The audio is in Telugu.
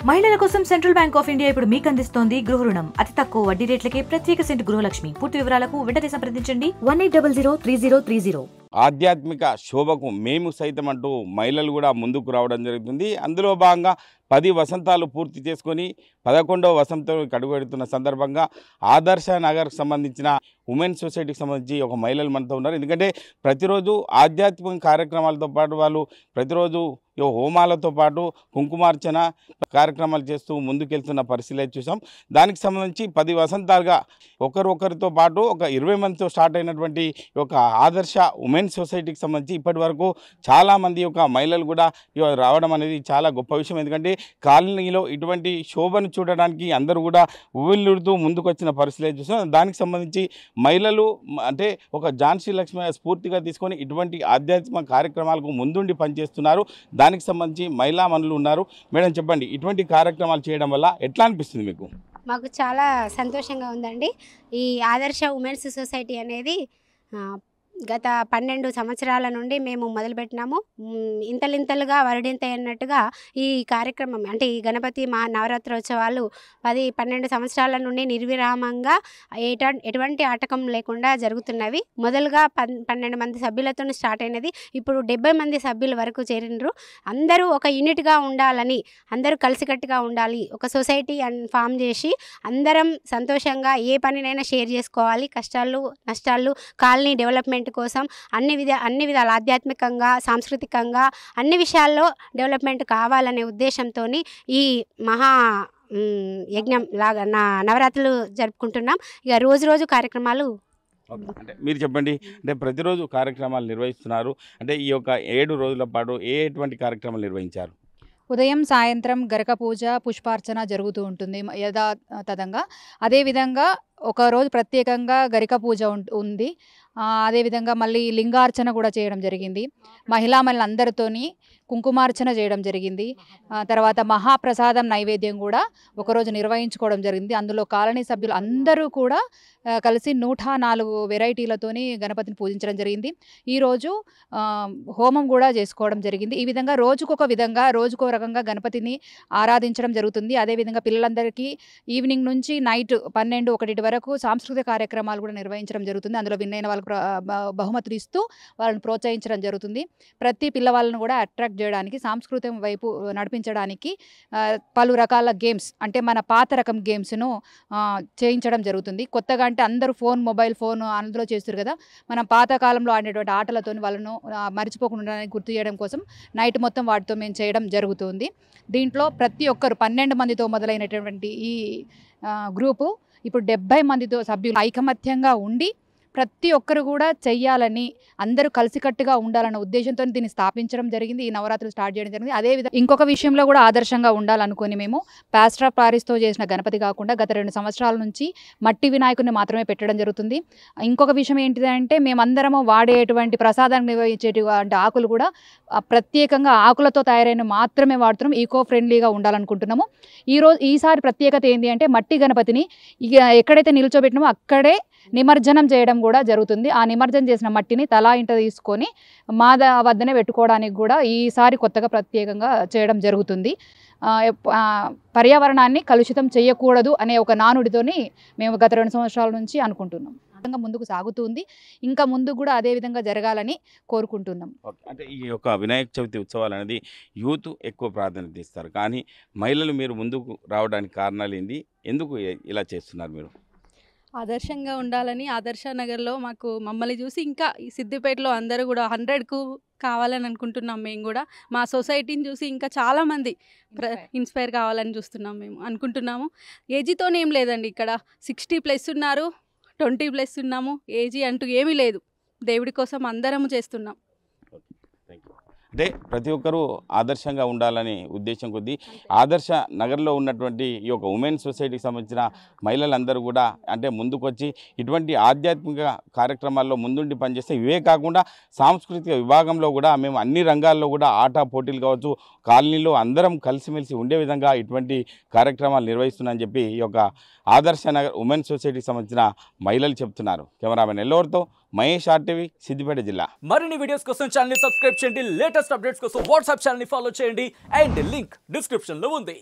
మహిళల కోసం సెంట్రల్ బ్యాంక్ ఆఫ్ ఇండియా ఇప్పుడు మీకు అందిస్తోంది గృహ రుణం. అతి తక్కువ వడ్డీ రేట్లకే ప్రత్యేక సెంట్ గృహలక్ష్మి. పూర్తి వివరాలకు వెంటనే సంప్రదించండి 18003030. ఆధ్యాత్మిక శోభకు మేము సైతం అంటూ మహిళలు కూడా ముందుకు రావడం జరుగుతుంది. అందులో భాగంగా 10 వసంతాలు పూర్తి చేసుకొని 11వ వసంతం అడుగుపెడుతున్న సందర్భంగా ఆదర్శ నగర్కి సంబంధించిన ఉమెన్ సొసైటీకి సంబంధించి ఒక మహిళలు మనతో ఉన్నారు. ఎందుకంటే ప్రతిరోజు ఆధ్యాత్మిక కార్యక్రమాలతో పాటు వాళ్ళు ప్రతిరోజు హోమాలతో పాటు కుంకుమార్చన కార్యక్రమాలు చేస్తూ ముందుకెళ్తున్న పరిస్థితులు చూసాం. దానికి సంబంధించి 10 వసంతాలుగా ఒకరితో పాటు ఒక 20 మందితో స్టార్ట్ అయినటువంటి ఒక ఆదర్శ ఉమెన్ సొసైటీకి సంబంధించి ఇప్పటి వరకు చాలామంది ఒక మహిళలు కూడా రావడం అనేది చాలా గొప్ప విషయం. ఎందుకంటే కాలనీలో ఇటువంటి శోభను చూడడానికి అందరూ కూడా ఉవ్విళ్ళూరుతూ ముందుకు వచ్చిన పరిస్థితులు చూసాం. దానికి సంబంధించి మహిళలు అంటే ఒక ఝాన్సీ లక్ష్మి స్ఫూర్తిగా తీసుకొని ఇటువంటి ఆధ్యాత్మిక కార్యక్రమాలకు ముందుండి పనిచేస్తున్నారు. దానికి సంబంధించి మహిళా మనులు ఉన్నారు. మేడం చెప్పండి, ఇటువంటి కార్యక్రమాలు చేయడం వల్ల ఎట్లా అనిపిస్తుంది మీకు? మాకు చాలా సంతోషంగా ఉందండి. ఈ ఆదర్శ ఉమెన్స్ సొసైటీ అనేది గత 12 సంవత్సరాల నుండి మేము మొదలుపెట్టినాము. ఇంతలింతలుగా వరడింత అన్నట్టుగా ఈ కార్యక్రమం అంటే ఈ గణపతి నవరాత్రోత్సవాలు 10-12 సంవత్సరాల నుండి నిర్విరామంగా ఎటువంటి ఆటకం లేకుండా జరుగుతున్నవి. మొదలుగా 12 మంది సభ్యులతో స్టార్ట్ అయినది. ఇప్పుడు 70 మంది సభ్యుల వరకు చేరినరు. అందరూ ఒక యూనిట్గా ఉండాలని, అందరూ కలిసికట్టుగా ఉండాలి, ఒక సొసైటీ ఫామ్ చేసి అందరం సంతోషంగా ఏ పనినైనా షేర్ చేసుకోవాలి. కష్టాలు నష్టాలు కాలనీ డెవలప్మెంట్ కోసం అన్ని విధాల ఆధ్యాత్మికంగా సాంస్కృతికంగా అన్ని విషయాల్లో డెవలప్మెంట్ కావాలనే ఉద్దేశంతో ఈ మహా యజ్ఞం లాగా నవరాత్రులు జరుపుకుంటున్నాం. ఇక రోజు కార్యక్రమాలు. అంటే మీరు చెప్పండి, అంటే ప్రతిరోజు కార్యక్రమాలు నిర్వహిస్తున్నారు. అంటే ఈ యొక్క 7 రోజుల పాటు ఎటువంటి కార్యక్రమాలు నిర్వహించారు? ఉదయం సాయంత్రం గరక పూజ పుష్పార్చన జరుగుతూ ఉంటుంది యథాతథంగా. అదేవిధంగా ఒకరోజు ప్రత్యేకంగా గరిక పూజ ఉంది. అదేవిధంగా మళ్ళీ లింగార్చన కూడా చేయడం జరిగింది. మహిళలందరితోని కుంకుమార్చన చేయడం జరిగింది. తర్వాత మహాప్రసాదం నైవేద్యం కూడా ఒకరోజు నిర్వహించుకోవడం జరిగింది. అందులో కాలనీ సభ్యులు అందరూ కూడా కలిసి 104 వెరైటీలతోని గణపతిని పూజించడం జరిగింది. ఈరోజు హోమం కూడా చేసుకోవడం జరిగింది. ఈ విధంగా రోజుకో రకంగా గణపతిని ఆరాధించడం జరుగుతుంది. అదేవిధంగా పిల్లలందరికీ ఈవినింగ్ నుంచి నైట్ 12-1 వరకు సాంస్కృతిక కార్యక్రమాలు కూడా నిర్వహించడం జరుగుతుంది. అందులో విన్ అయిన వాళ్ళకు బహుమతులు ఇస్తూ వాళ్ళని ప్రోత్సహించడం జరుగుతుంది. ప్రతి పిల్లవాళ్ళను కూడా అట్రాక్ట్ చేయడానికి, సాంస్కృతిక వైపు నడిపించడానికి పలు రకాల గేమ్స్ అంటే మన పాత రకం గేమ్స్ను చేయించడం జరుగుతుంది. కొత్తగా అంటే అందరూ మొబైల్ ఫోన్ అందులో చేస్తారు కదా, మనం పాతకాలంలో ఆడేటువంటి ఆటలతో వాళ్ళను మర్చిపోకుండా గుర్తు చేయడం కోసం నైట్ మొత్తం వాటితో మేము చేయడం జరుగుతుంది. దీంట్లో ప్రతి ఒక్కరు 12 మందితో మొదలైనటువంటి ఈ గ్రూపు ఇప్పుడు 70 మందితో సభ్యులు ఐకమత్యంగా ఉండి ప్రతి ఒక్కరు కూడా చెయ్యాలని, అందరూ కలిసికట్టుగా ఉండాలన్న ఉద్దేశంతో దీన్ని స్థాపించడం జరిగింది. ఈ నవరాత్రులు స్టార్ట్ చేయడం జరిగింది. అదేవిధంగా ఇంకొక విషయంలో కూడా ఆదర్శంగా ఉండాలనుకుని మేము ప్లాస్టర్ ఆఫ్ పారిస్తో చేసిన గణపతి కాకుండా గత 2 సంవత్సరాల నుంచి మట్టి వినాయకుడిని మాత్రమే పెట్టడం జరుగుతుంది. ఇంకొక విషయం ఏంటిదంటే మేమందరము వాడేటువంటి ప్రసాదాన్ని నిర్వహించేటువంటి ఆకులు కూడా ప్రత్యేకంగా ఆకులతో తయారైన మాత్రమే వాడుతున్నాం. ఈకో ఫ్రెండ్లీగా ఉండాలనుకుంటున్నాము. ఈసారి ప్రత్యేకత ఏంటి అంటే మట్టి గణపతిని ఎక్కడైతే నిల్చోబెట్టినామో అక్కడే నిమజ్జనం చేయడం కూడా జరుగుతుంది. ఆ నిమజ్జనం చేసిన మట్టిని తలా ఇంట తీసుకొని మా వద్దనే పెట్టుకోవడానికి కూడా ఈసారి కొత్తగా ప్రత్యేకంగా చేయడం జరుగుతుంది. పర్యావరణాన్ని కలుషితం చేయకూడదు అనే ఒక నానుడితోని మేము గత 2 సంవత్సరాల నుంచి అనుకుంటున్నాం. ముందుకు సాగుతుంది. ఇంకా ముందు కూడా అదే విధంగా జరగాలని కోరుకుంటున్నాం. అంటే ఈ యొక్క వినాయక చవితి ఉత్సవాలు అనేది యూత్ ఎక్కువ ప్రాధాన్యత ఇస్తారు, కానీ మహిళలు మీరు ముందుకు రావడానికి కారణాలు ఏంది? ఎందుకు ఇలా చేస్తున్నారు మీరు? ఆదర్శంగా ఉండాలని ఆదర్శ నగర్లో మమ్మల్ని చూసి ఇంకా ఈ సిద్దిపేటలో అందరూ కూడా 100కు కావాలని అనుకుంటున్నాం. మేము కూడా మా సొసైటీని చూసి ఇంకా చాలామంది ఇన్స్పైర్ కావాలని మేము అనుకుంటున్నాము. ఏజీతోనేం లేదండి, ఇక్కడ 60+ ఉన్నారు, 20+ ఉన్నాము. ఏజీ అంటూ ఏమీ లేదు. దేవుడి కోసం అందరము చేస్తున్నాం. అంటే ప్రతి ఒక్కరూ ఆదర్శంగా ఉండాలని ఉద్దేశం కొద్దీ ఆదర్శ నగర్లో ఉన్నటువంటి ఈ యొక్క ఉమెన్ సొసైటీకి సంబంధించిన మహిళలందరూ కూడా అంటే ముందుకొచ్చి ఇటువంటి ఆధ్యాత్మిక కార్యక్రమాల్లో ముందుండి పనిచేస్తే, ఇవే కాకుండా సాంస్కృతిక విభాగంలో కూడా మేము అన్ని రంగాల్లో కూడా ఆట పోటీలు కావచ్చు, కాలనీలో అందరం కలిసిమెలిసి ఉండే విధంగా ఇటువంటి కార్యక్రమాలు నిర్వహిస్తున్నాయని చెప్పి ఈ యొక్క ఆదర్శ నగర్ ఉమెన్ సొసైటీకి సంబంధించిన మహిళలు చెప్తున్నారు. కెమెరామెన్ ఎల్లవరితో మహేష్, ఆర్టీవీ, సిద్దిపేట జిల్లా. మరిన్ని వీడియోస్ కోసం ఛానల్ ని సబ్స్క్రైబ్ చేయండి. లేటెస్ట్ అప్డేట్స్ కోసం వాట్సాప్ ఛానల్ ని ఫాలో చేయండి. అండ్ లింక్ డిస్క్రిప్షన్ లో ఉంది.